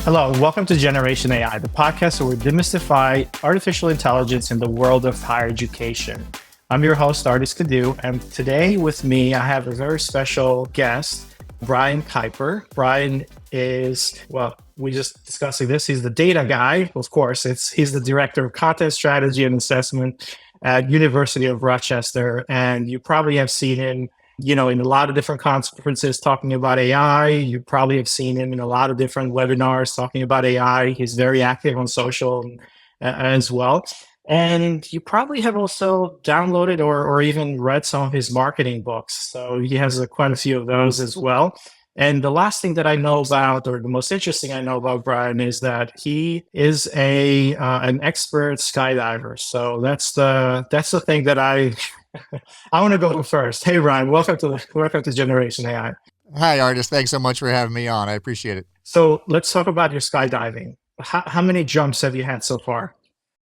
Hello, and welcome to Generation AI, the podcast where we demystify artificial intelligence in the world of higher education. I'm your host, Artis Kadu, and today with me, I have a very special guest, Brian Kuiper. Brian is, well, we just discussing this. He's the data guy, of course. He's the director of content strategy and assessment at University of Rochester, and you probably have seen him in a lot of different conferences talking about AI. You probably have seen him in a lot of different webinars talking about AI. He's very active on social as well. And you probably have also downloaded or even read some of his marketing books. So he has quite a few of those as well. And the last thing that I know about, or the most interesting I know about Brian, is that he is an expert skydiver. So that's the thing that I want to go first. Hey, Ryan, welcome to Generation AI. Hi, Artis. Thanks so much for having me on. I appreciate it. So let's talk about your skydiving. How many jumps have you had so far?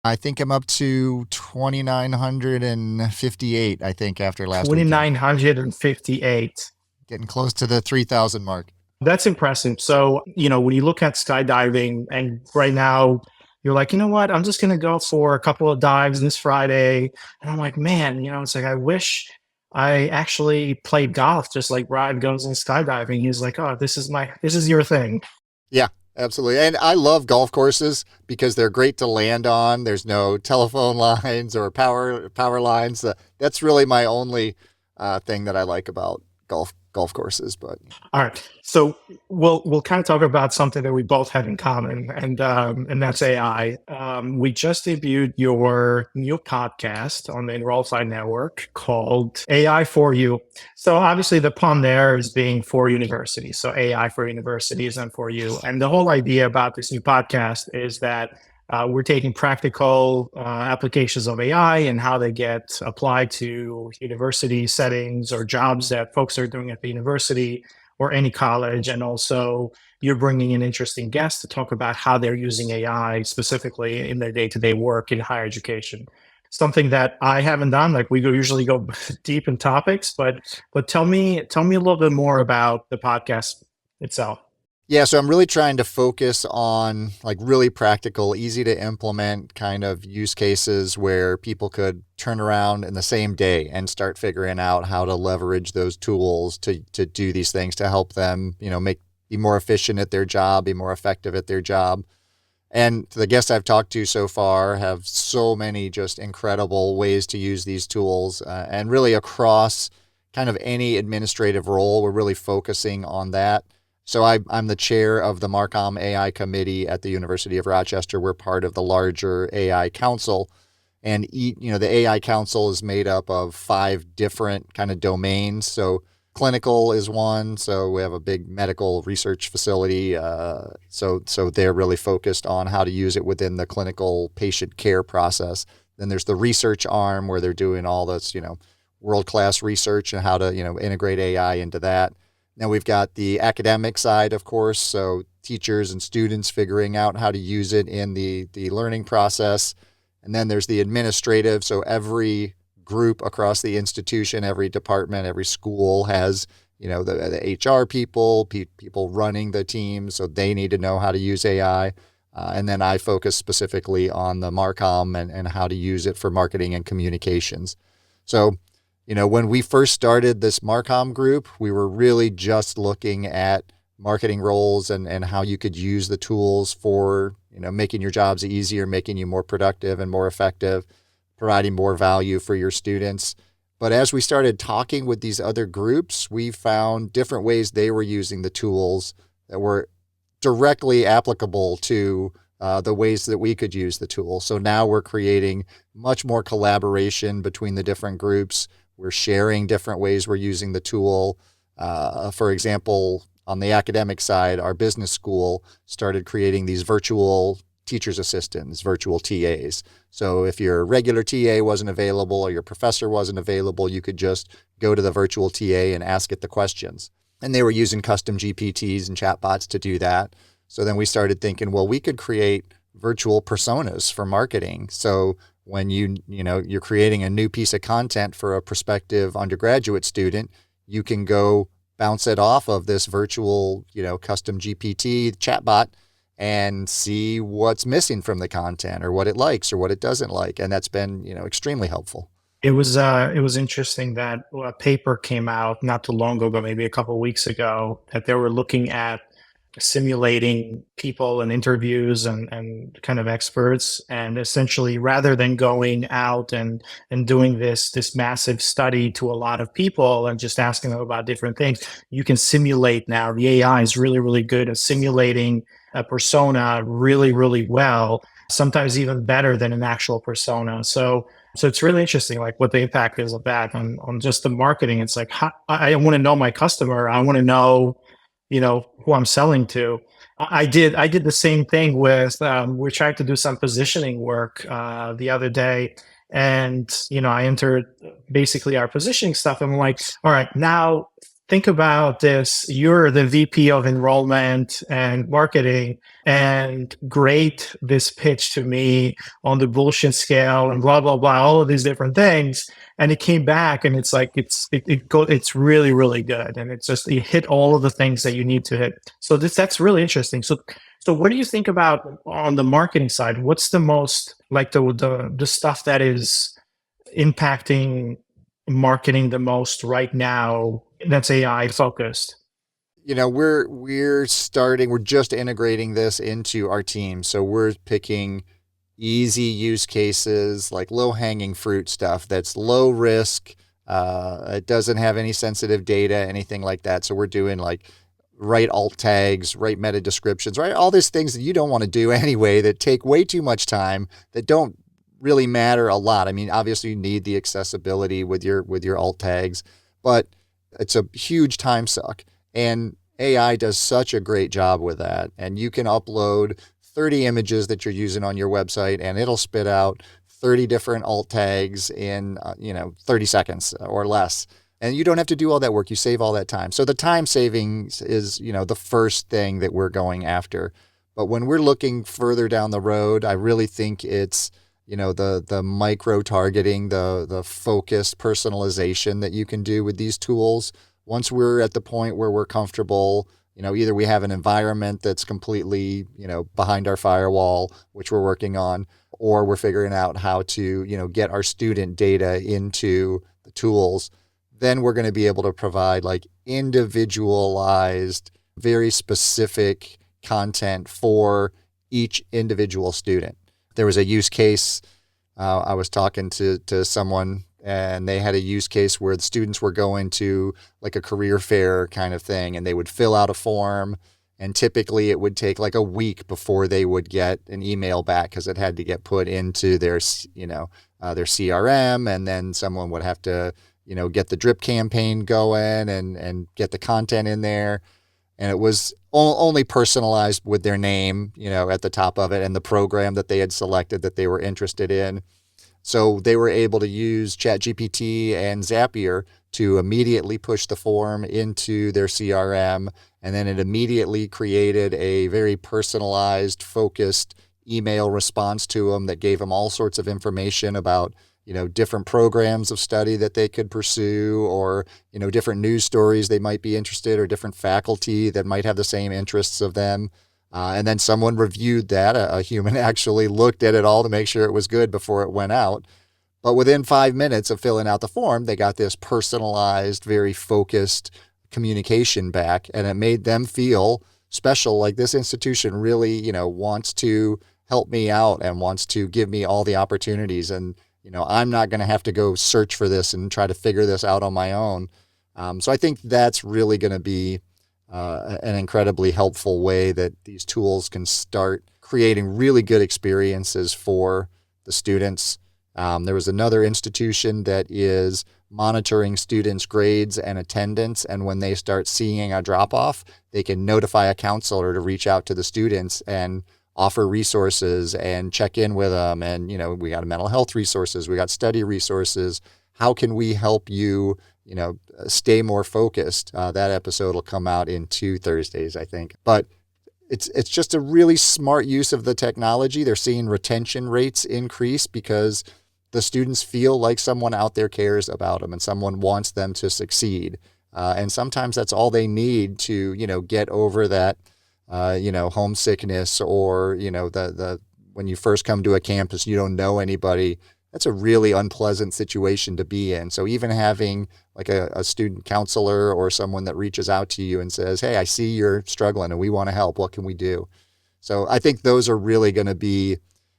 I think I'm up to 2,958, I think, after last weekend. 2,958. Getting close to the 3,000 mark. That's impressive. So, when you look at skydiving and right now, you're like, you know what? I'm just going to go for a couple of dives this Friday. And I'm like, man, it's like, I wish I actually played golf just like Brian goes in skydiving. He's like, oh, this is your thing. Yeah, absolutely. And I love golf courses because they're great to land on. There's no telephone lines or power lines. That's really my only thing that I like about golf courses. But all right, so we'll kind of talk about something that we both have in common, and that's AI. We just debuted your new podcast on the Enrollify Network called AI for You. So obviously the pun there is being for universities, so AI for universities and for you. And the whole idea about this new podcast is that we're taking practical applications of AI and how they get applied to university settings or jobs that folks are doing at the university or any college. And also, you're bringing in interesting guests to talk about how they're using AI specifically in their day-to-day work in higher education. Something that I haven't done. Like we usually go deep in topics, but tell me a little bit more about the podcast itself. Yeah, so I'm really trying to focus on like really practical, easy to implement kind of use cases where people could turn around in the same day and start figuring out how to leverage those tools to do these things to help them, be more efficient at their job, be more effective at their job. And the guests I've talked to so far have so many just incredible ways to use these tools and really across kind of any administrative role, we're really focusing on that. So I'm the chair of the Marcom AI committee at the University of Rochester. We're part of the larger AI council. And the AI council is made up of 5 different kind of domains. So clinical is one. So we have a big medical research facility. So they're really focused on how to use it within the clinical patient care process. Then there's the research arm where they're doing all this, world-class research and how to, integrate AI into that. Now we've got the academic side, of course, so teachers and students figuring out how to use it in the learning process. And then there's the administrative, so every group across the institution, every department, every school has, the HR people running the team, so they need to know how to use AI. And then I focus specifically on the Marcom and how to use it for marketing and communications. So when we first started this Marcom group, we were really just looking at marketing roles and how you could use the tools for, making your jobs easier, making you more productive and more effective, providing more value for your students. But as we started talking with these other groups, we found different ways they were using the tools that were directly applicable to the ways that we could use the tool. So now we're creating much more collaboration between the different groups. We're sharing different ways we're using the tool. For example, on the academic side, our business school started creating these virtual teacher's assistants, virtual TAs. So if your regular TA wasn't available or your professor wasn't available, you could just go to the virtual TA and ask it the questions. And they were using custom GPTs and chatbots to do that. So then we started thinking, well, we could create virtual personas for marketing. So when you're creating a new piece of content for a prospective undergraduate student, you can go bounce it off of this virtual, custom GPT chatbot and see what's missing from the content or what it likes or what it doesn't like. And that's been, extremely helpful. It was interesting that a paper came out not too long ago, maybe a couple of weeks ago, that they were looking at simulating people and interviews and kind of experts, and essentially rather than going out and doing this massive study to a lot of people and just asking them about different things, you can simulate now. The AI is really, really good at simulating a persona really, really well, sometimes even better than an actual persona. So it's really interesting, like what the impact is of that on just the marketing. It's like I want to know my customer. I want to know, who I'm selling to. I did the same thing with. We tried to do some positioning work the other day, and I entered basically our positioning stuff. And I'm like, all right, now think about this. You're the VP of enrollment and marketing, and grade this pitch to me on the bullshit scale and blah blah blah, all of these different things. And it came back, and it's like it's really, really good, and it's just, you hit all of the things that you need to hit. So that's really interesting. So what do you think about on the marketing side? What's the most, like, the stuff that is impacting marketing the most right now that's AI focused? We're just integrating this into our team. So we're picking easy use cases, like low hanging fruit stuff that's low risk. It doesn't have any sensitive data, anything like that. So we're doing like write alt tags, write meta descriptions, right? All these things that you don't want to do anyway, that take way too much time, that don't really matter a lot. I mean, obviously you need the accessibility with your alt tags, but it's a huge time suck. And AI does such a great job with that. And you can upload 30 images that you're using on your website, and it'll spit out 30 different alt tags in 30 seconds or less. And you don't have to do all that work. You save all that time. So the time savings is, the first thing that we're going after. But when we're looking further down the road, I really think it's, the micro targeting, the focused personalization that you can do with these tools. Once we're at the point where we're comfortable, either we have an environment that's completely, behind our firewall, which we're working on, or we're figuring out how to, get our student data into the tools, then we're going to be able to provide like individualized, very specific content for each individual student. There was a use case. I was talking to someone, and they had a use case where the students were going to like a career fair kind of thing, and they would fill out a form, and typically it would take like a week before they would get an email back, because it had to get put into their CRM, and then someone would have to get the drip campaign going and get the content in there. And it was only personalized with their name, at the top of it, and the program that they had selected that they were interested in. So they were able to use ChatGPT and Zapier to immediately push the form into their CRM. And then it immediately created a very personalized, focused email response to them that gave them all sorts of information about, different programs of study that they could pursue, or, different news stories they might be interested, or different faculty that might have the same interests of them. And then someone reviewed that. A human actually looked at it all to make sure it was good before it went out. But within 5 minutes of filling out the form, they got this personalized, very focused communication back, and it made them feel special. Like, this institution really, wants to help me out and wants to give me all the opportunities. And, I'm not going to have to go search for this and try to figure this out on my own. So I think that's really going to be an incredibly helpful way that these tools can start creating really good experiences for the students. There was another institution that is monitoring students' grades and attendance, and when they start seeing a drop-off, they can notify a counselor to reach out to the students and offer resources and check in with them. And, we got mental health resources, we got study resources. How can we help you, stay more focused? That episode will come out in 2 Thursdays, I think. But it's just a really smart use of the technology. They're seeing retention rates increase because the students feel like someone out there cares about them and someone wants them to succeed. And sometimes that's all they need to, get over that homesickness, or, the when you first come to a campus, you don't know anybody. That's a really unpleasant situation to be in. So even having like a student counselor or someone that reaches out to you and says, hey, I see you're struggling and we want to help. What can we do? So I think those are really going to be,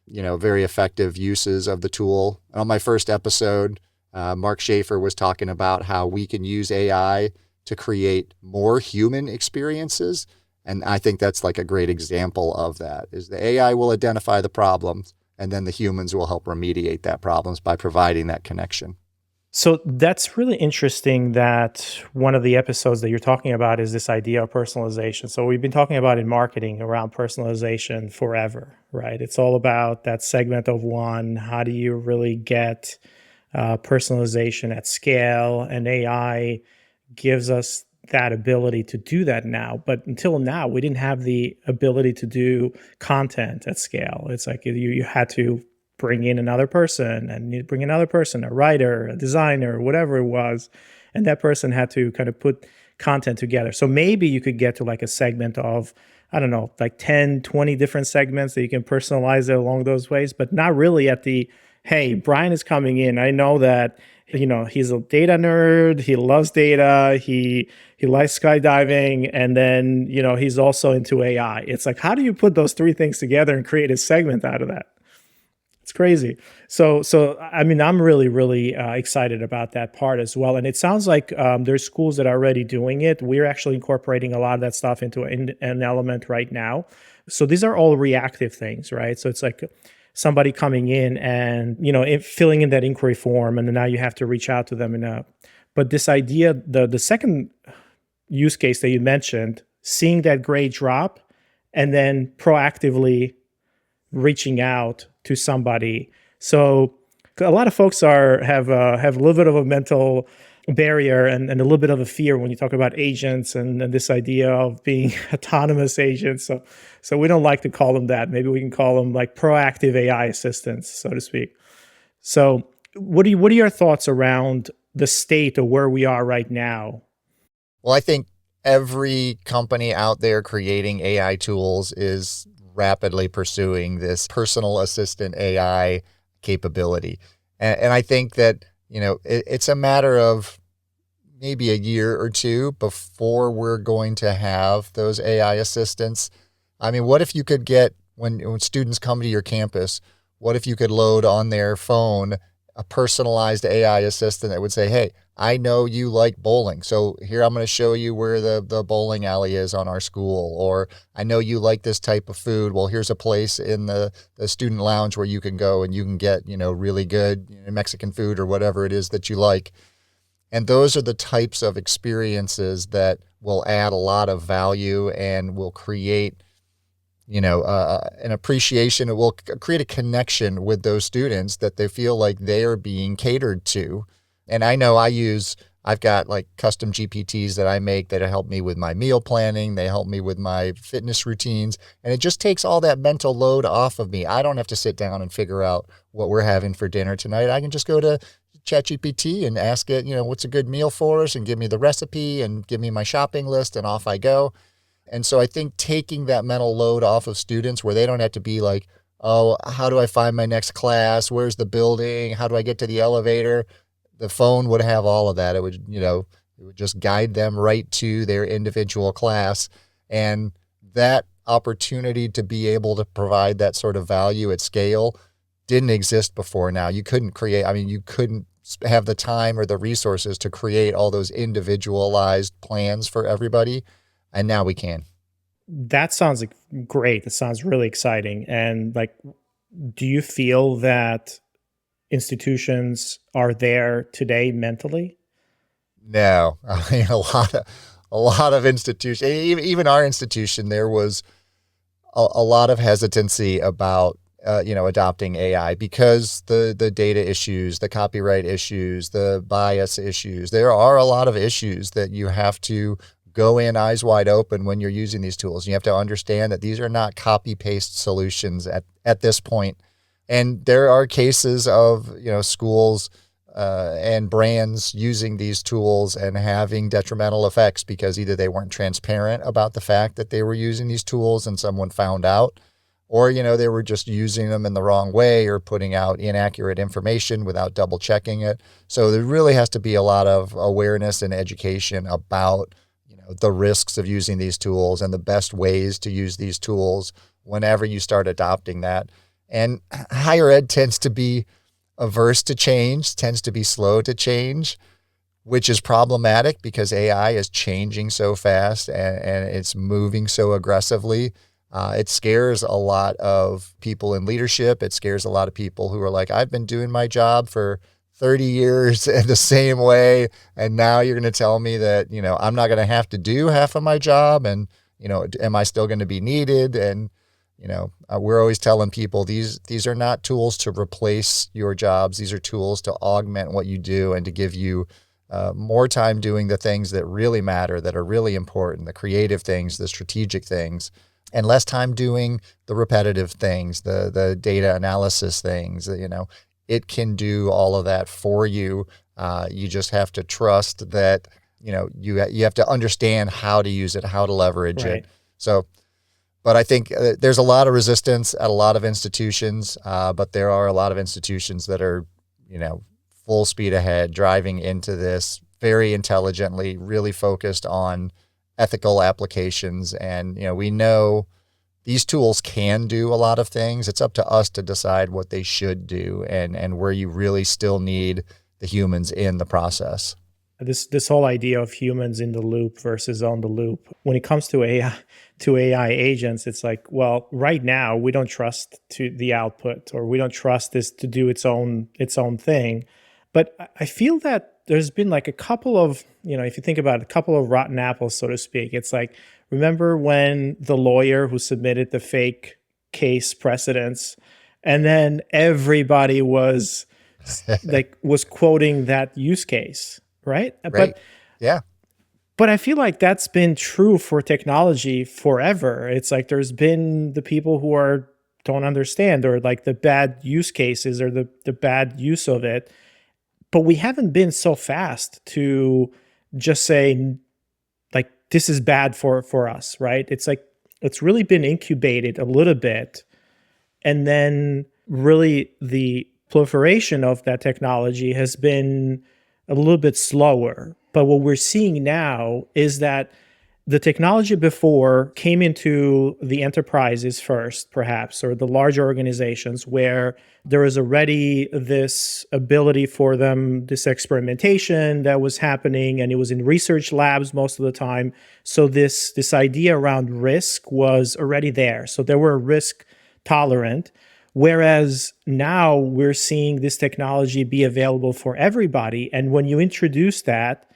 very effective uses of the tool. And on my first episode, Mark Schaefer was talking about how we can use AI to create more human experiences. And I think that's like a great example of that, is the AI will identify the problems and then the humans will help remediate that problems by providing that connection. So that's really interesting that one of the episodes that you're talking about is this idea of personalization. So we've been talking about in marketing around personalization forever, right? It's all about that segment of one. How do you really get personalization at scale? And AI gives us that ability to do that now. But until now, we didn't have the ability to do content at scale. It's like you had to bring in another person, and you bring another person, a writer, a designer, whatever it was. And that person had to kind of put content together. So maybe you could get to like a segment of, I don't know, like 10, 20 different segments that you can personalize it along those ways, but not really at the, hey, Brian is coming in. I know that, he's a data nerd. He loves data. He likes skydiving. And then, he's also into AI. It's like, how do you put those three things together and create a segment out of that? It's crazy. So I mean, I'm really, really excited about that part as well. And it sounds like there's schools that are already doing it. We're actually incorporating a lot of that stuff into an element right now. So these are all reactive things, right? So it's like somebody coming in and, filling in that inquiry form, and then now you have to reach out to them. But this idea, the second use case that you mentioned, seeing that grade drop and then proactively reaching out to somebody. So a lot of folks have a little bit of a mental barrier and a little bit of a fear when you talk about agents and this idea of being autonomous agents. So we don't like to call them that. Maybe we can call them like proactive AI assistants, so to speak. So what are your thoughts around the state of where we are right now? Well, I think every company out there creating AI tools is rapidly pursuing this personal assistant AI capability. And I think that, it's a matter of maybe a year or two before we're going to have those AI assistants. I mean, what if you could get, when students come to your campus, what if you could load on their phone a personalized AI assistant that would say, hey, I know you like bowling, so here I'm going to show you where the bowling alley is on our school. Or I know you like this type of food. Well, here's a place in the student lounge where you can go and you can get, really good Mexican food or whatever it is that you like. And those are the types of experiences that will add a lot of value and will create, an appreciation. It will create a connection with those students that they feel like they are being catered to. And I know I've got like custom GPTs that I make that help me with my meal planning. They help me with my fitness routines. And it just takes all that mental load off of me. I don't have to sit down and figure out what we're having for dinner tonight. I can just go to ChatGPT and ask it, what's a good meal for us, and give me the recipe and give me my shopping list, and off I go. And so I think taking that mental load off of students where they don't have to be like, oh, how do I find my next class? Where's the building? How do I get to the elevator? The phone would have all of that. It would, it would just guide them right to their individual class. And that opportunity to be able to provide that sort of value at scale didn't exist before now. You couldn't have the time or the resources to create all those individualized plans for everybody. And now we can. That sounds like great. That sounds really exciting. And like, do you feel that institutions are there today mentally? No, I mean, a lot of institutions, even our institution, there was a lot of hesitancy about, adopting AI because the data issues, the copyright issues, the bias issues. There are a lot of issues that you have to go in eyes wide open when you're using these tools. You have to understand that these are not copy paste solutions at this point. And there are cases of, schools and brands using these tools and having detrimental effects because either they weren't transparent about the fact that they were using these tools and someone found out, or, they were just using them in the wrong way or putting out inaccurate information without double checking it. So there really has to be a lot of awareness and education about, the risks of using these tools and the best ways to use these tools whenever you start adopting that. And higher ed tends to be averse to change, tends to be slow to change, which is problematic because AI is changing so fast and it's moving so aggressively. It scares a lot of people in leadership. It scares a lot of people who are like, I've been doing my job for 30 years in the same way, and now you're going to tell me that, I'm not going to have to do half of my job, and, am I still going to be needed? And, we're always telling people these are not tools to replace your jobs. These are tools to augment what you do and to give you more time doing the things that really matter, that are really important, the creative things, the strategic things, and less time doing the repetitive things, the data analysis things. It can do all of that for you. You just have to trust that, you have to understand how to use it, how to leverage it. So, but I think there's a lot of resistance at a lot of institutions, but there are a lot of institutions that are, full speed ahead, driving into this very intelligently, really focused on ethical applications. And, we know these tools can do a lot of things. It's up to us to decide what they should do and where you really still need the humans in the process. This whole idea of humans in the loop versus on the loop. When it comes to AI agents, it's like, well, right now we don't trust to the output, or we don't trust this to do its own thing. But I feel that there's been like a couple of, if you think about it, a couple of rotten apples, so to speak. It's like, remember when the lawyer who submitted the fake case precedents, and then everybody was was quoting that use case, right? Right. Yeah. But I feel like that's been true for technology forever. It's like there's been the people who don't understand, or like the bad use cases, or the bad use of it. But we haven't been so fast to just say, like, this is bad for us, right? It's like, it's really been incubated a little bit. And then really the proliferation of that technology has been a little bit slower. But what we're seeing now is that the technology before came into the enterprises first, perhaps, or the larger organizations, where there was already this ability for them, this experimentation that was happening, and it was in research labs most of the time. So this idea around risk was already there. So they were risk tolerant. Whereas now we're seeing this technology be available for everybody. And when you introduce that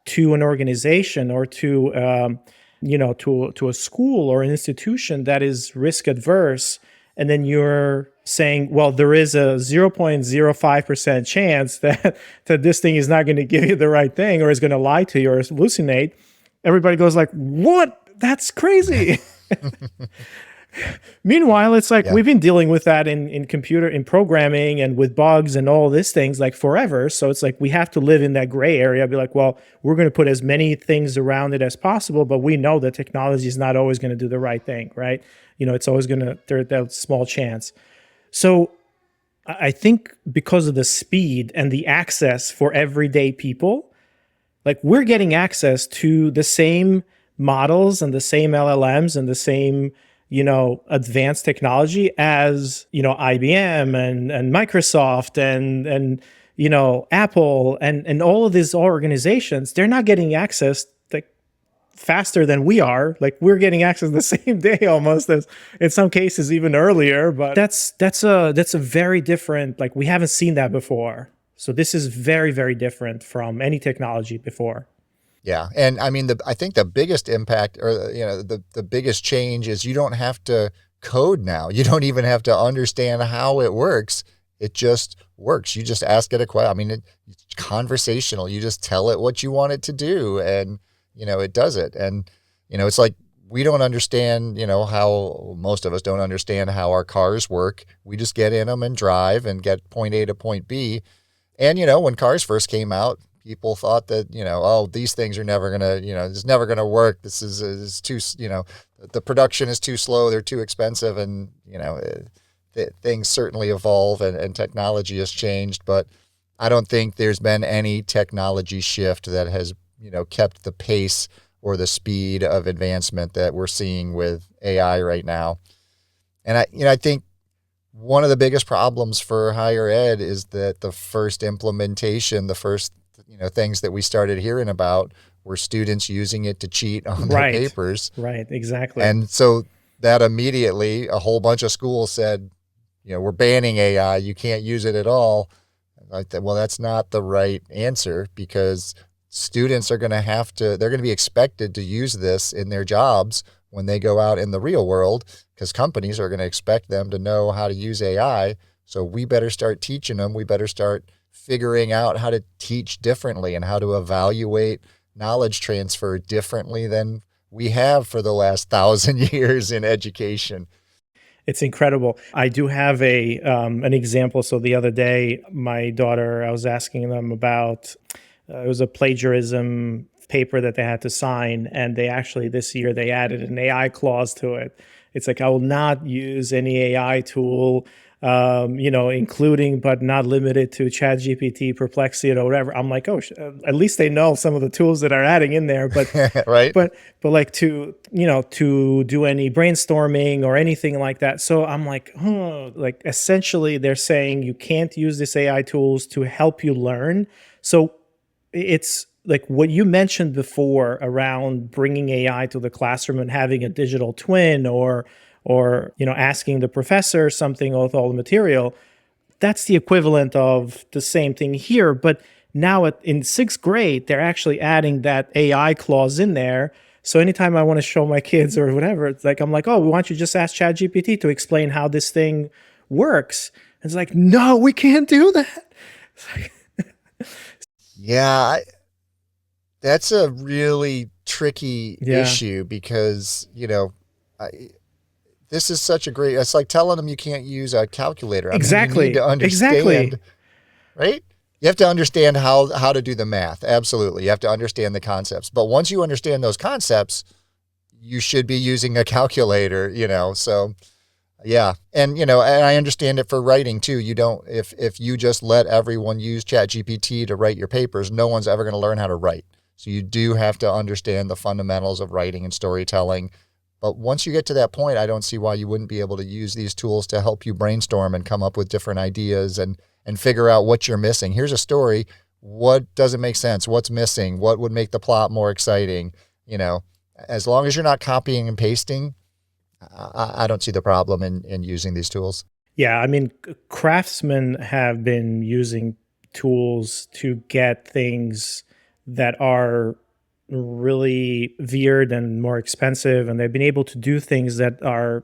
to an organization, or to to a school or an institution that is risk adverse, and then you're saying, well, there is a 0.05% chance that this thing is not going to give you the right thing, or is going to lie to you or hallucinate, everybody goes like, what? That's crazy. Meanwhile, it's like, we've been dealing with that in programming, and with bugs and all these things like forever. So it's like we have to live in that gray area, be like, well, we're going to put as many things around it as possible, but we know that technology is not always going to do the right thing, right? It's always going to, there's that small chance. So I think because of the speed and the access for everyday people, like, we're getting access to the same models and the same LLMs and the same advanced technology as, IBM and Microsoft and Apple and all of these organizations. They're not getting access like faster than we are. Like, we're getting access the same day almost, as in some cases even earlier. But that's a very different, like, we haven't seen that before. So this is very, very different from any technology before. Yeah. And I mean, I think the biggest impact, or, the biggest change is you don't have to code now. You don't even have to understand how it works. It just works. You just ask it a question. I mean, it's conversational. You just tell it what you want it to do, and, it does it. And, it's like, we don't understand, how most of us don't understand how our cars work. We just get in them and drive and get point A to point B. And, when cars first came out, people thought that, oh, these things are never going to, it's never going to work. This is too, the production is too slow. They're too expensive. And, things certainly evolve and technology has changed. But I don't think there's been any technology shift that has, kept the pace or the speed of advancement that we're seeing with AI right now. And I think one of the biggest problems for higher ed is that the first implementation, the first, things that we started hearing about were students using it to cheat on their Right. papers. Right. Exactly. And so that immediately a whole bunch of schools said, we're banning AI. You can't use it at all. I thought, well, that's not the right answer, because students are going to they're going to be expected to use this in their jobs when they go out in the real world, because companies are going to expect them to know how to use AI. So we better start teaching them. We better start figuring out how to teach differently and how to evaluate knowledge transfer differently than we have for the last 1,000 years in education. It's incredible. I do have an example. So the other day, my daughter, I was asking them about it was a plagiarism paper that they had to sign, and they actually this year they added an AI clause to it. It's like, I will not use any AI tool, including but not limited to ChatGPT, Perplexity, or whatever. I'm like, oh, at least they know some of the tools that are adding in there, but right. but like to do any brainstorming or anything like that. So I'm like, like essentially they're saying you can't use this AI tools to help you learn. So it's like what you mentioned before around bringing AI to the classroom and having a digital twin, or asking the professor something with all the material. That's the equivalent of the same thing here, but now in sixth grade they're actually adding that AI clause in there. So anytime I want to show my kids or whatever, it's like, I'm like, oh, why don't you just ask ChatGPT to explain how this thing works? And it's like, no, we can't do that. Yeah, that's a really tricky Yeah. issue, because, this is such a great, it's like telling them you can't use a calculator. I mean, you need to understand, right? You have to understand how to do the math. Absolutely. You have to understand the concepts. But once you understand those concepts, you should be using a calculator, so yeah. And, and I understand it for writing too. You don't, if you just let everyone use ChatGPT to write your papers, no one's ever going to learn how to write. So you do have to understand the fundamentals of writing and storytelling. But once you get to that point, I don't see why you wouldn't be able to use these tools to help you brainstorm and come up with different ideas and figure out what you're missing. Here's a story. What doesn't make sense? What's missing? What would make the plot more exciting? As long as you're not copying and pasting, I don't see the problem in using these tools. Yeah, I mean, craftsmen have been using tools to get things that are really weird and more expensive, and they've been able to do things that are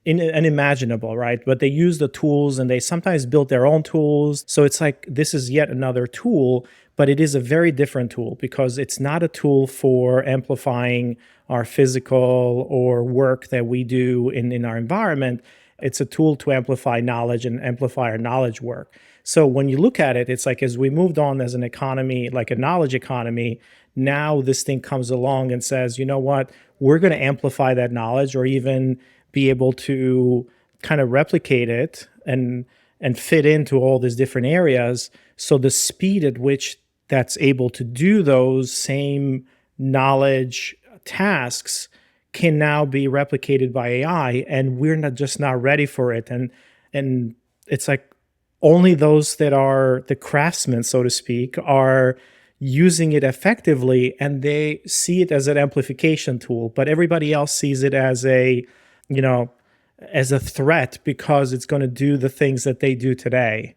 unimaginable, right? But they use the tools, and they sometimes build their own tools. So it's like, this is yet another tool, but it is a very different tool, because it's not a tool for amplifying our physical or work that we do in our environment. It's a tool to amplify knowledge and amplify our knowledge work. So when you look at it, it's like, as we moved on as an economy, like a knowledge economy, now this thing comes along and says, you know what, we're going to amplify that knowledge, or even be able to kind of replicate it and fit into all these different areas. So the speed at which that's able to do those same knowledge tasks can now be replicated by AI, and we're not ready for it. And it's like, only those that are the craftsmen, so to speak, are using it effectively, and they see it as an amplification tool. But everybody else sees it as a threat, because it's going to do the things that they do today.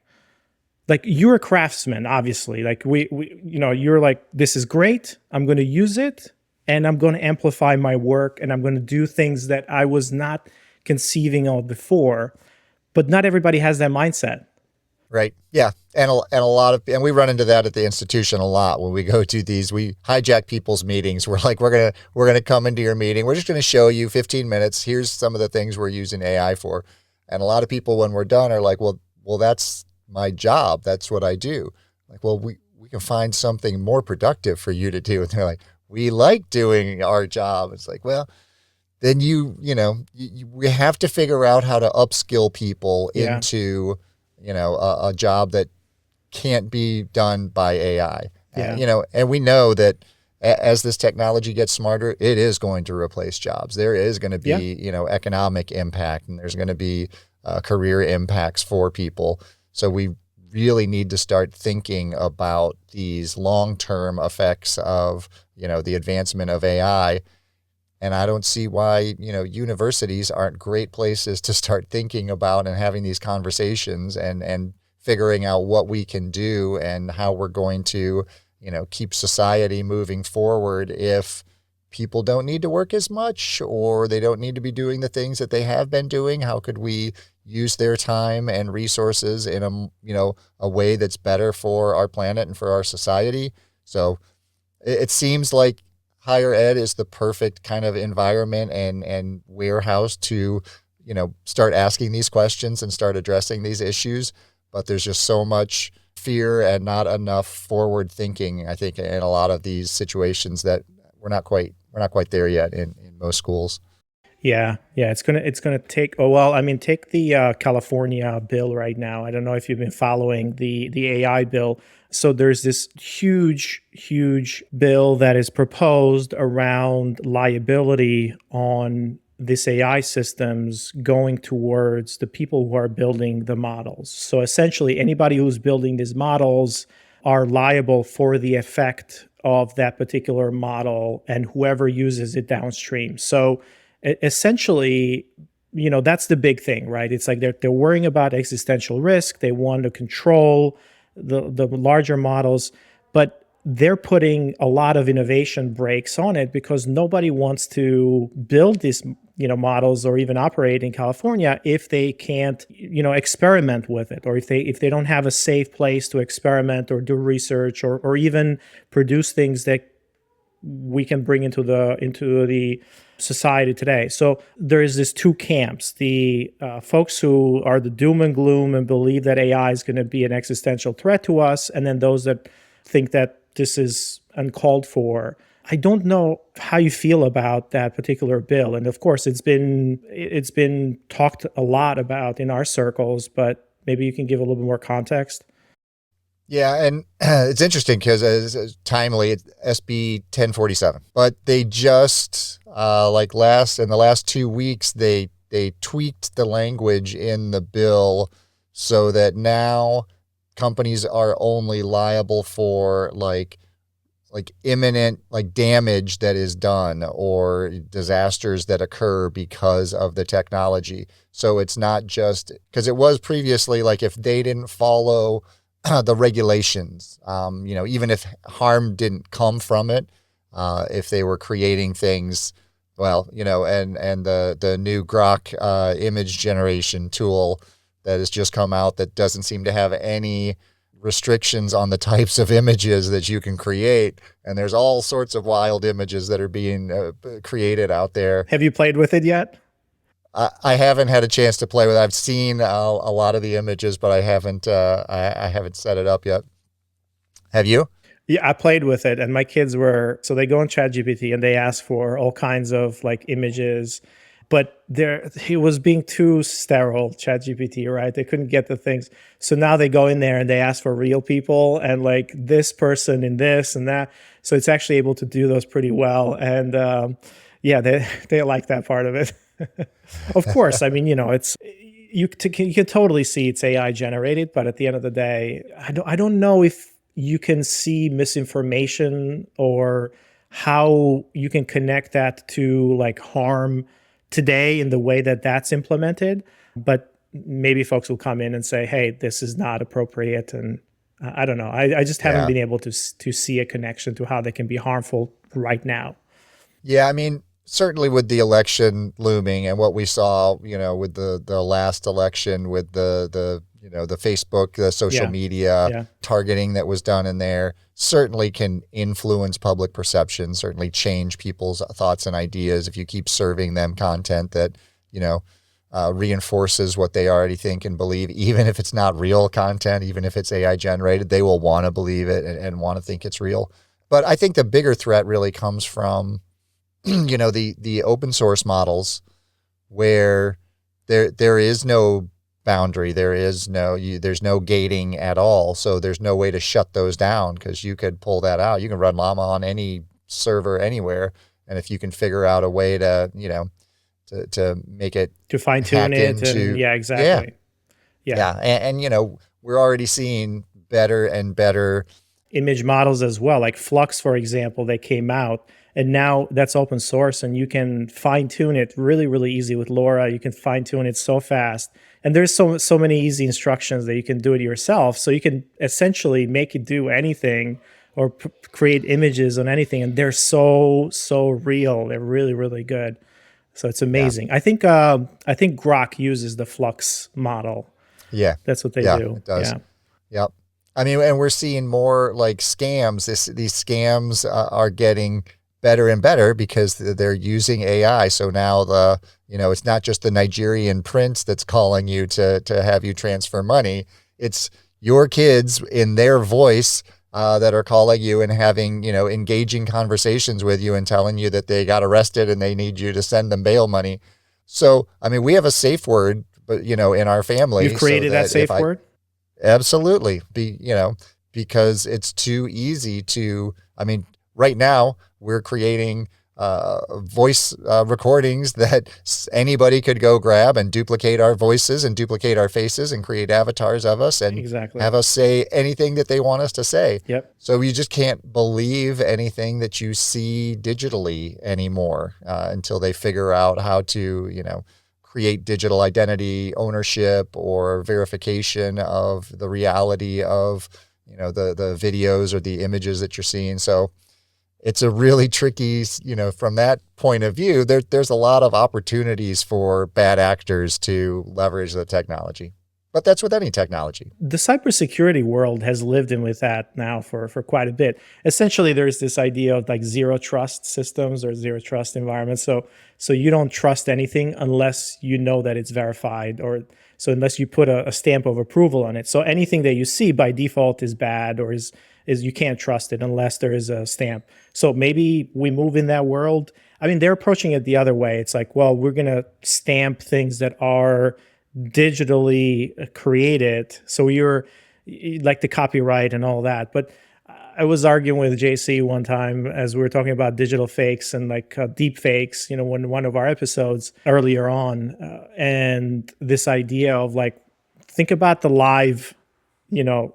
Like, you're a craftsman, obviously. Like we you're like, this is great. I'm going to use it, and I'm going to amplify my work, and I'm going to do things that I was not conceiving of before. But not everybody has that mindset. Right. Yeah. And a lot of, and we run into that at the institution a lot when we go to these, we hijack people's meetings. We're like, we're going to come into your meeting. We're just going to show you 15 minutes. Here's some of the things we're using AI for. And a lot of people, when we're done, are like, well, that's my job. That's what I do. Like, well, we can find something more productive for you to do. And they're like, we like doing our job. It's like, well, then we have to figure out how to upskill people Yeah. into, a job that can't be done by AI. Yeah. And we know that as this technology gets smarter, it is going to replace jobs. There is going to Yeah. be, economic impact, and there's going to be career impacts for people. So we really need to start thinking about these long-term effects of, the advancement of AI. And I don't see why, universities aren't great places to start thinking about and having these conversations and figuring out what we can do and how we're going to, keep society moving forward if people don't need to work as much or they don't need to be doing the things that they have been doing. How could we use their time and resources in a way that's better for our planet and for our society? So it seems like higher ed is the perfect kind of environment and warehouse to, start asking these questions and start addressing these issues. But there's just so much fear and not enough forward thinking, I think, in a lot of these situations that we're not quite there yet in most schools. Yeah, yeah, it's gonna take. Oh well, I mean, take the California bill right now. I don't know if you've been following the AI bill. So there's this huge bill that is proposed around liability on this AI systems going towards the people who are building the models. So essentially, anybody who's building these models are liable for the effect of that particular model and whoever uses it downstream. So essentially, that's the big thing, right? It's like they're worrying about existential risk. They want to control the larger models, but they're putting a lot of innovation brakes on it because nobody wants to build these models or even operate in California if they can't experiment with it, or if they don't have a safe place to experiment or do research or even produce things that we can bring into the society today. So there is this two camps: the folks who are the doom and gloom and believe that AI is going to be an existential threat to us, and then those that think that this is uncalled for. I don't know how you feel about that particular bill, and of course, it's been talked a lot about in our circles, but maybe you can give a little bit more context. Yeah, and it's interesting because it's timely, it's SB 1047. But they just in the last 2 weeks, they tweaked the language in the bill so that now companies are only liable for imminent damage that is done or disasters that occur because of the technology. So it's not just because it was previously like if they didn't follow the regulations, even if harm didn't come from it, if they were creating things, well, and the new Grok image generation tool that has just come out that doesn't seem to have any restrictions on the types of images that you can create. And there's all sorts of wild images that are being created out there. Have you played with it yet? I haven't had a chance to play with it. I've seen a lot of the images, but I haven't I haven't set it up yet. Have you? Yeah, I played with it, and my kids so they go on ChatGPT and they ask for all kinds of like images, but he was being too sterile, ChatGPT, right? They couldn't get the things. So now they go in there and they ask for real people and like this person in this and that. So it's actually able to do those pretty well. And yeah, they like that part of it. Of course, I mean, it's you can totally see it's AI generated, but at the end of the day, I don't know if you can see misinformation or how you can connect that to like harm today in the way that that's implemented. But maybe folks will come in and say, "Hey, this is not appropriate," and I don't know. I just haven't Yeah. been able to see a connection to how they can be harmful right now. Yeah, I mean, certainly with the election looming and what we saw, with the last election with the Facebook, the social Yeah, media yeah, targeting that was done in there certainly can influence public perception, certainly change people's thoughts and ideas if you keep serving them content that, reinforces what they already think and believe, even if it's not real content, even if it's AI generated, they will want to believe it and want to think it's real. But I think the bigger threat really comes from, the open source models where there is no boundary, there's no gating at all, so there's no way to shut those down because you could pull that out. You can run Llama on any server anywhere, and if you can figure out a way to to make it To fine tune hack it, and into, yeah, yeah, exactly. Yeah. yeah, and we're already seeing better and better. Image models as well, like Flux, for example, they came out, and now that's open source, and you can fine tune it really, really easy with LoRa. You can fine tune it so fast, and there's so many easy instructions that you can do it yourself. So you can essentially make it do anything or create images on anything, and they're so real. They're really, really good. So it's Yeah, amazing. I think Grok uses the Flux model. yeah, That's what they yeah, do. it does. Yeah, Yep. I mean, and we're seeing more like scams. These scams are getting better and better because they're using AI. So now it's not just the Nigerian prince that's calling you to have you transfer money. It's your kids in their voice that are calling you and having, engaging conversations with you and telling you that they got arrested and they need you to send them bail money. So, I mean, we have a safe word, but in our you've family, so created that that if safe I word. absolutely because it's too easy to, I mean, right now we're creating voice recordings that anybody could go grab and duplicate our voices and duplicate our faces and create avatars of us and Exactly. have us say anything that they want us to say. Yep. So you just can't believe anything that you see digitally anymore until they figure out how to, create digital identity ownership or verification of the reality of the videos or the images that you're seeing. So it's a really tricky, from that point of view, there's a lot of opportunities for bad actors to leverage the technology, but that's with any technology. The cybersecurity world has lived in with that now for quite a bit. Essentially, there's this idea of like zero trust systems or zero trust environments. So you don't trust anything unless you know that it's verified, or so unless you put a stamp of approval on it. So anything that you see by default is bad, or is you can't trust it unless there is a stamp. So maybe we move in that world. I mean, they're approaching it the other way. It's like, well, we're going to stamp things that are digitally created. So you're like the copyright and all that. But I was arguing with JC one time as we were talking about digital fakes and like deep fakes, when one of our episodes earlier on, and this idea of like, think about the live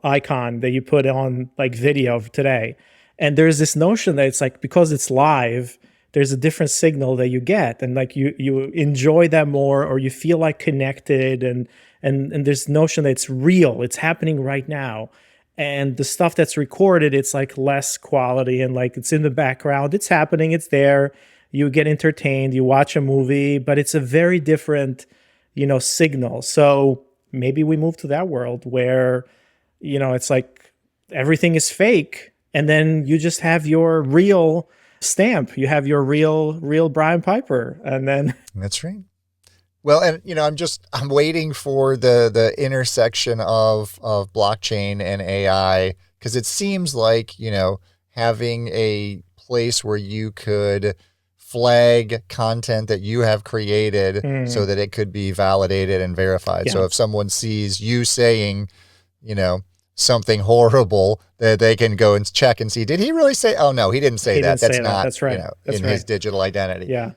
icon that you put on like video of today. And there's this notion that it's like, because it's live, there's a different signal that you get, and like you enjoy that more, or you feel like connected, and there's notion that it's real, it's happening right now. And the stuff that's recorded, it's like less quality, and like it's in the background, it's happening, it's there, you get entertained, you watch a movie, but it's a very different signal. So maybe we move to that world where it's like everything is fake, and then you just have your real stamp. You have your real Brian Piper, and then That's right. Well, and I'm waiting for the intersection of blockchain and AI, because it seems like, having a place where you could flag content that you have created so that it could be validated and verified. yeah, So if someone sees you saying, something horrible, that they can go and check and see, did he really say, oh no, he didn't say he that. didn't That's say that. not, That's right. That's in right. his digital identity. Yeah.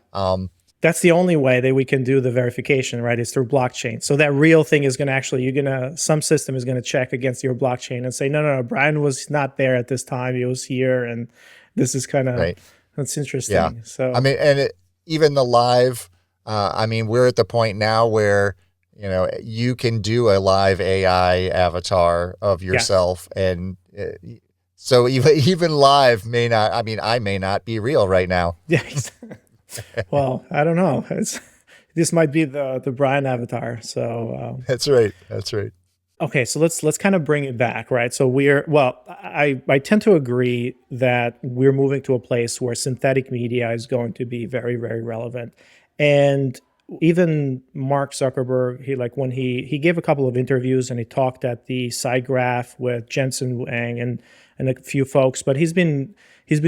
That's the only way that we can do the verification, right? Is through blockchain. So that real thing is going to actually, some system is going to check against your blockchain and say, no, Brian was not there at this time. He was here. And this is kind of, Right. that's interesting. Yeah. So, I mean, and even the live, we're at the point now where, you can do a live AI avatar of yourself. And so even live may not, I may not be real right now. yeah. Well, I don't know. This might be the Brian avatar. So That's right. That's right. okay, so let's kind of bring it back, right? So I tend to agree that we're moving to a place where synthetic media is going to be very, very relevant. And Even Mark Zuckerberg, he like when he gave a couple of interviews and he talked at the SciGraph with Jensen Wang and a few folks, but he's been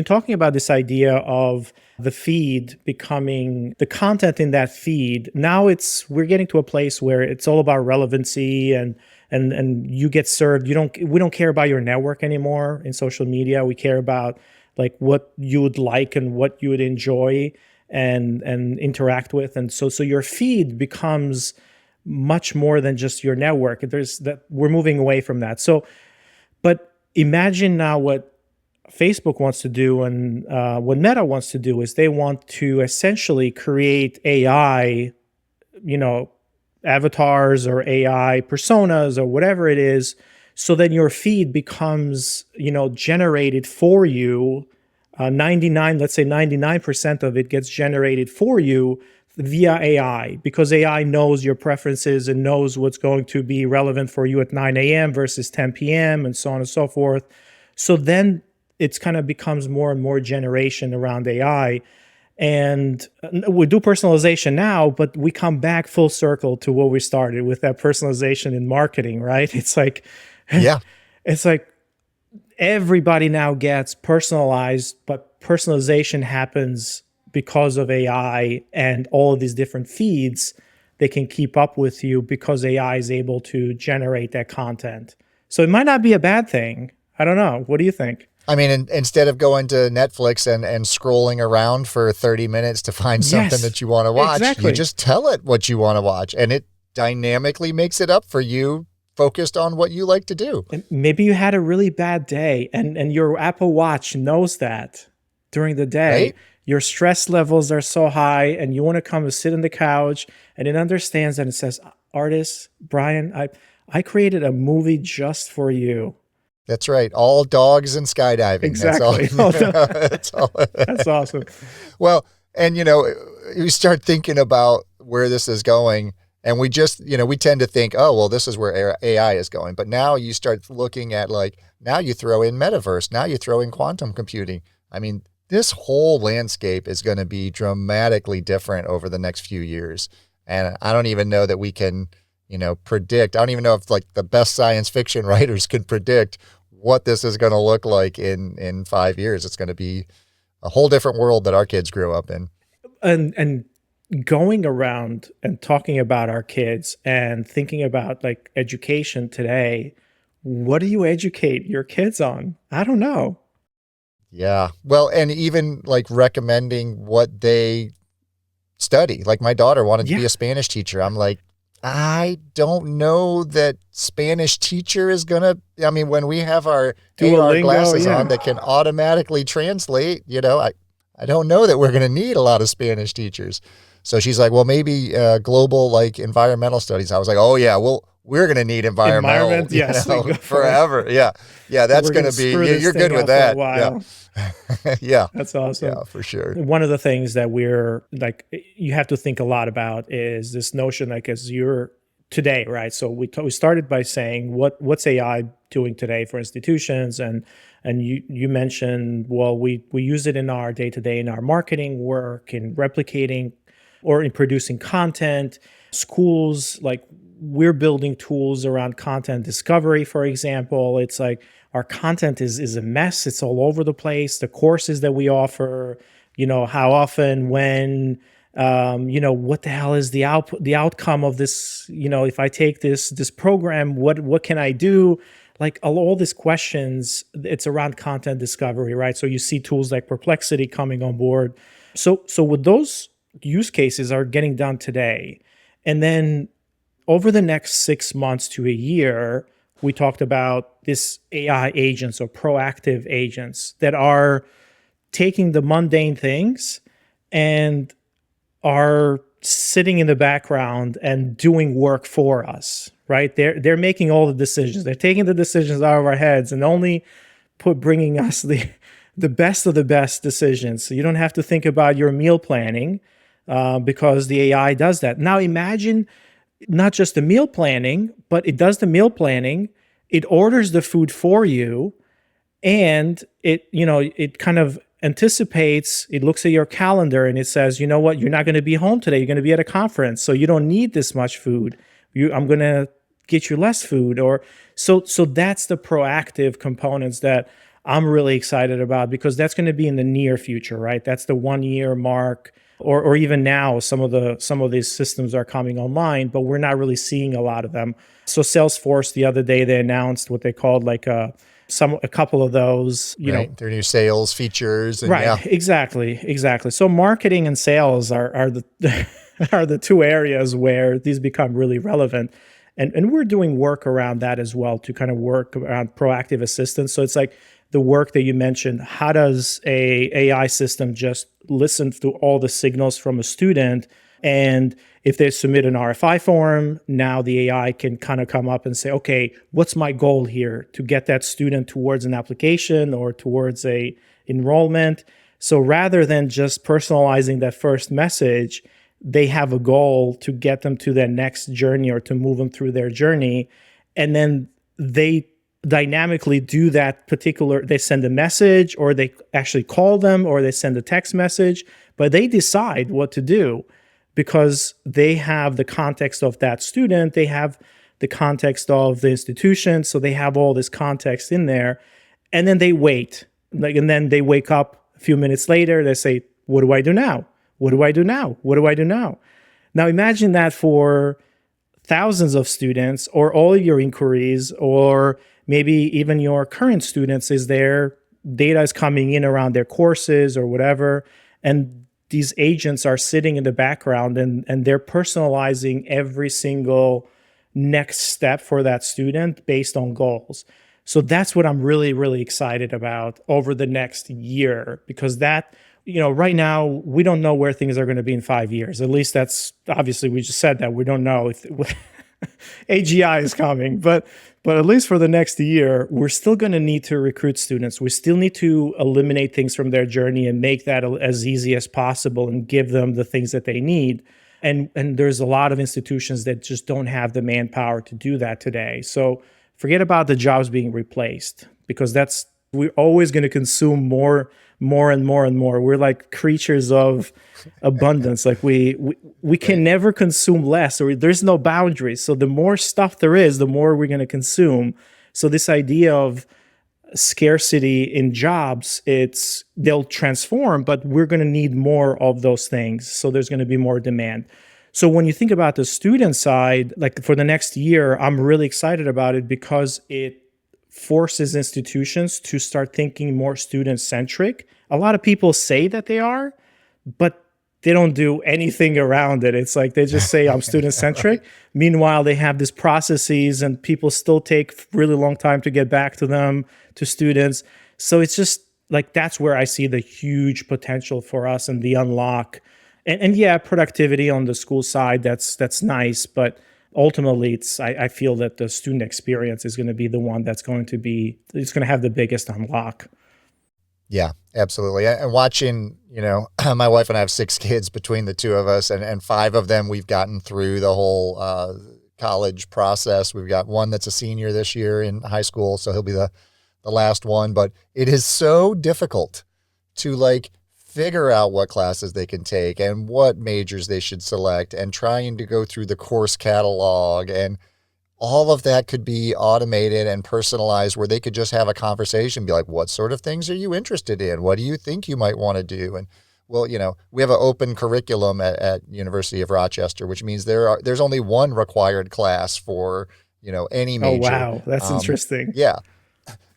talking about this idea of the feed becoming the content in that feed. Now we're getting to a place where it's all about relevancy and you get served. We don't care about your network anymore in social media. We care about like what you would like and what you would enjoy and interact with. And so your feed becomes much more than just your network. We're moving away from that. So, but imagine now what Facebook wants to do and what Meta wants to do is they want to essentially create AI, avatars or AI personas or whatever it is, so then your feed becomes, generated for you. 99% of it gets generated for you via AI because AI knows your preferences and knows what's going to be relevant for you at 9 a.m. versus 10 p.m. and so on and so forth. So then it's kind of becomes more and more generation around AI. And we do personalization now, but we come back full circle to what we started with that personalization in marketing, right? It's like, Yeah. it's like everybody now gets personalized, but personalization happens because of AI and all of these different feeds. They can keep up with you because AI is able to generate that content. So it might not be a bad thing. I don't know. What do you think? I mean, instead of going to Netflix and scrolling around for 30 minutes to find something Yes, that you want to watch, exactly. you just tell it what you want to watch, and it dynamically makes it up for you focused on what you like to do. And maybe you had a really bad day and your Apple Watch knows that during the day. Right? Your stress levels are so high and you want to come and sit on the couch and it understands and it says, artist, Brian, I created a movie just for you. That's right. All dogs and skydiving. Exactly. That's all. That's awesome. Well, and you start thinking about where this is going, and we just, we tend to think, oh, well, this is where AI is going. But now you start looking at now you throw in metaverse, now you throw in quantum computing. I mean, this whole landscape is going to be dramatically different over the next few years. And I don't even know that we can, predict. I don't even know if the best science fiction writers could predict what this is going to look like in 5 years. It's going to be a whole different world that our kids grew up in. And going around and talking about our kids and thinking about education today, what do you educate your kids on? I don't know. Yeah. Well, and even recommending what they study. Like my daughter wanted to be a Spanish teacher. I'm like, I don't know that Spanish teacher is going to, when we have our AR glasses on that can automatically translate, I don't know that we're going to need a lot of Spanish teachers. So she's like, well, maybe global environmental studies. I was like, oh yeah, we're going to need environment yes, forever. Yeah. Yeah. That's going to be, you're good with that. Yeah. Yeah. That's awesome. Yeah, for sure. One of the things that you have to think a lot about is this notion, as you're today, right? So we started by saying what's AI doing today for institutions, and you mentioned, well, we use it in our day-to-day in our marketing work, in replicating or in producing content. Schools, we're building tools around content discovery, for example. It's our content is a mess. It's all over the place. The courses that we offer, how often, when, what the hell is the outcome of this? If I take this program, what can I do? All these questions, it's around content discovery, right? So you see tools like Perplexity coming on board. So with those use cases are getting done today, and then over the next 6 months to a year, we talked about this AI agents or proactive agents that are taking the mundane things and are sitting in the background and doing work for us, right? They're making all the decisions. They're taking the decisions out of our heads and only bringing us the best of the best decisions. So you don't have to think about your meal planning because the AI does that. Now imagine not just the meal planning, but it does the meal planning, it orders the food for you, and it kind of anticipates, it looks at your calendar and it says, you know what, you're not going to be home today. You're going to be at a conference. So you don't need this much food. I'm going to get you less food. Or so that's the proactive components that I'm really excited about, because that's going to be in the near future, right? That's the 1 year mark. Or even now, some of these systems are coming online, but we're not really seeing a lot of them. So Salesforce, the other day, they announced what they called like a couple of those, Right. Their new sales features. And right, yeah, exactly. So marketing and sales are the are the two areas where these become really relevant. And we're doing work around that as well, to kind of work around proactive assistance. So it's like the work that you mentioned. How does a AI system just listen to all the signals from a student? And if they submit an RFI form, now the AI can kind of come up and say, okay, what's my goal here to get that student towards an application or towards a enrollment? So rather than just personalizing that first message, they have a goal to get them to their next journey or to move them through their journey. And then they dynamically do that particular, they send a message, or they actually call them, or they send a text message, but they decide what to do because they have the context of that student, they have the context of the institution, so they have all this context in there. And then they wait, and then they wake up a few minutes later, they say, what do I do now? What do I do now? What do I do now? Now imagine that for thousands of students, or all your inquiries, or maybe even your current students, is their data is coming in around their courses or whatever. And these agents are sitting in the background, and they're personalizing every single next step for that student based on goals. So that's what I'm really, really excited about over the next year, because that, right now we don't know where things are going to be in 5 years. At least that's, obviously we just said that we don't know if AGI is coming, but at least for the next year, we're still going to need to recruit students. We still need to eliminate things from their journey and make that as easy as possible and give them the things that they need. And there's a lot of institutions that just don't have the manpower to do that today. So forget about the jobs being replaced, because we're always going to consume more and more and more. We're like creatures of abundance. Like we can never consume less, or there's no boundaries. So the more stuff there is, the more we're going to consume. So this idea of scarcity in jobs, they'll transform, but we're going to need more of those things. So there's going to be more demand. So when you think about the student side, like for the next year, I'm really excited about it, because it forces institutions to start thinking more student-centric. A lot of people say that they are, but they don't do anything around it. It's like they just say, I'm student-centric. Right. Meanwhile, they have these processes, and people still take really long time to get back to them, to students. So it's just like, that's where I see the huge potential for us and the unlock. And yeah, productivity on the school side, that's nice, but ultimately, I feel that the student experience is going to be the one it's going to have the biggest unlock. Yeah, absolutely. And watching, my wife and I have 6 kids between the two of us, and 5 of them we've gotten through the whole college process. We've got one that's a senior this year in high school, so he'll be the last one. But it is so difficult to figure out what classes they can take and what majors they should select, and trying to go through the course catalog, and all of that could be automated and personalized, where they could just have a conversation, be like, what sort of things are you interested in? What do you think you might want to do? And well, we have an open curriculum at University of Rochester, which means there's only one required class for, any major. Oh, wow. That's interesting. Yeah.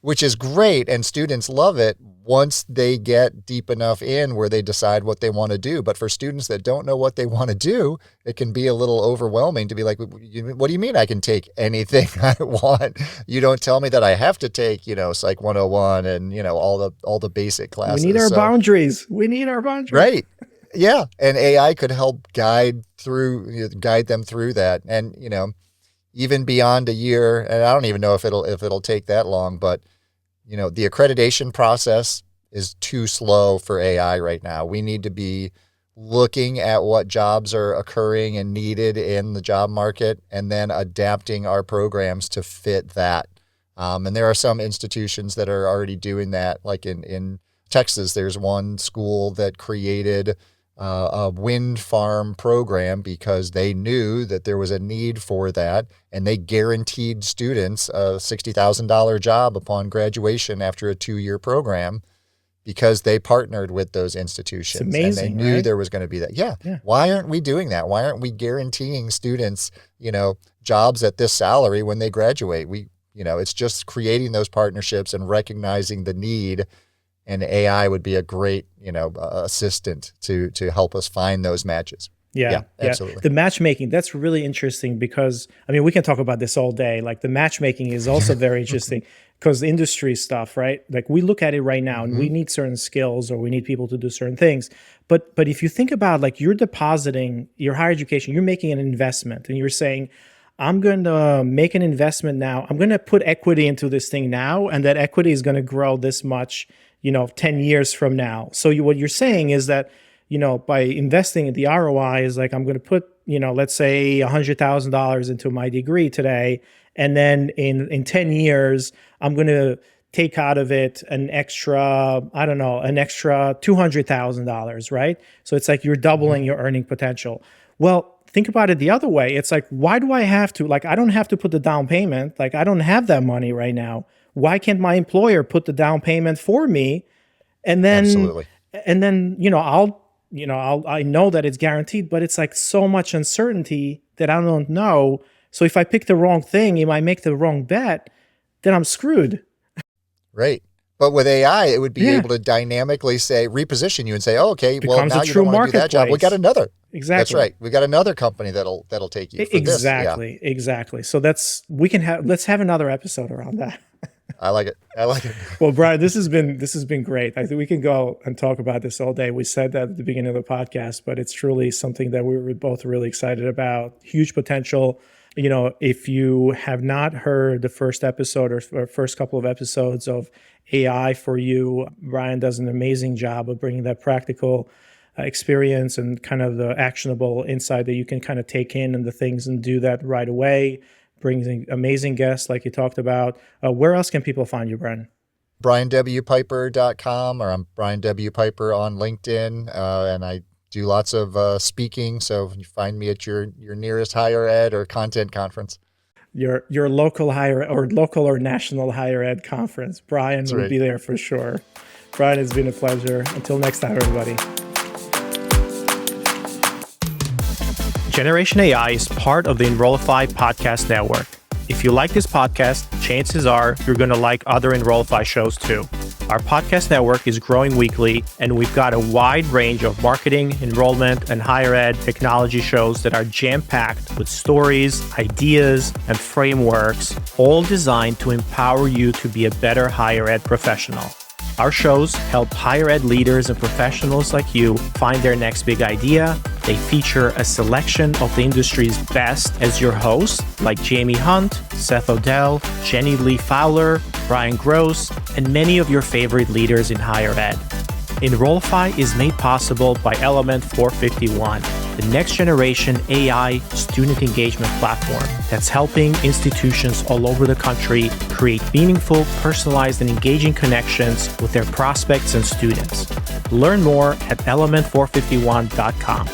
Which is great, and students love it once they get deep enough in where they decide what they want to do. But for students that don't know what they want to do, it can be a little overwhelming to be like, what do you mean I can take anything I want? You don't tell me that I have to take, Psych 101 and, all the basic classes. We need our boundaries. We need our boundaries. Right. Yeah. And AI could help guide them through that. And, even beyond a year, and I don't even know if it'll take that long, but the accreditation process is too slow for AI right now. We need to be looking at what jobs are occurring and needed in the job market, and then adapting our programs to fit that. And there are some institutions that are already doing that, like in Texas, there's one school that created a wind farm program because they knew that there was a need for that, and they guaranteed students a $60,000 job upon graduation after a 2-year program because they partnered with those institutions. It's amazing, and they knew right? there was going to be that. Yeah. Why aren't we doing that? Why aren't we guaranteeing students, jobs at this salary when they graduate? It's just creating those partnerships and recognizing the need. And AI would be a great, assistant to help us find those matches. Yeah, absolutely. The matchmaking, that's really interesting because, we can talk about this all day. Like the matchmaking is also very interesting because the industry stuff, right? Like we look at it right now and we need certain skills or we need people to do certain things. But if you think about like you're depositing your higher education, you're making an investment and you're saying, I'm going to make an investment now. I'm going to put equity into this thing now, and that equity is going to grow this much, 10 years from now. So what you're saying is that, by investing in the ROI is like, I'm going to put, let's say $100,000 into my degree today. And then in 10 years, I'm going to take out of it an extra $200,000, right? So it's like you're doubling your earning potential. Well, think about it the other way. It's like, why do I have to, I don't have to put the down payment. Like, I don't have that money right now. Why can't my employer put the down payment for me? And then, Absolutely. And then, I know that it's guaranteed, but it's like so much uncertainty that I don't know. So if I pick the wrong thing, if I make the wrong bet, then I'm screwed. Right. But with AI, it would be able to dynamically reposition you and say, oh, okay, well, now you don't want to do that job. We got another. Exactly. That's right. We got another company that'll take you for exactly. this. Yeah. Exactly. So let's have another episode around that. I like it. Well, Brian, this has been great. I think we can go and talk about this all day. We said that at the beginning of the podcast, but it's truly something that we were both really excited about. Huge potential. If you have not heard the first episode or first couple of episodes of AI for You, Brian does an amazing job of bringing that practical experience and kind of the actionable insight that you can kind of take in and the things and do that right away. Brings amazing guests like you talked about. Where else can people find you, Brian? BrianWPiper.com, or I'm Brian W. Piper on LinkedIn, and I do lots of speaking. So you find me at your nearest higher ed or content conference. Your local or national higher ed conference. Brian will be there for sure. Brian, it's been a pleasure. Until next time, everybody. Generation AI is part of the Enrollify podcast network. If you like this podcast, chances are you're going to like other Enrollify shows too. Our podcast network is growing weekly, and we've got a wide range of marketing, enrollment, and higher ed technology shows that are jam-packed with stories, ideas, and frameworks, all designed to empower you to be a better higher ed professional. Our shows help higher ed leaders and professionals like you find their next big idea. They feature a selection of the industry's best as your hosts, like Jamie Hunt, Seth Odell, Jenny Lee Fowler, Brian Gross, and many of your favorite leaders in higher ed. Enrollify is made possible by Element 451, the next generation AI student engagement platform that's helping institutions all over the country create meaningful, personalized, and engaging connections with their prospects and students. Learn more at element451.com.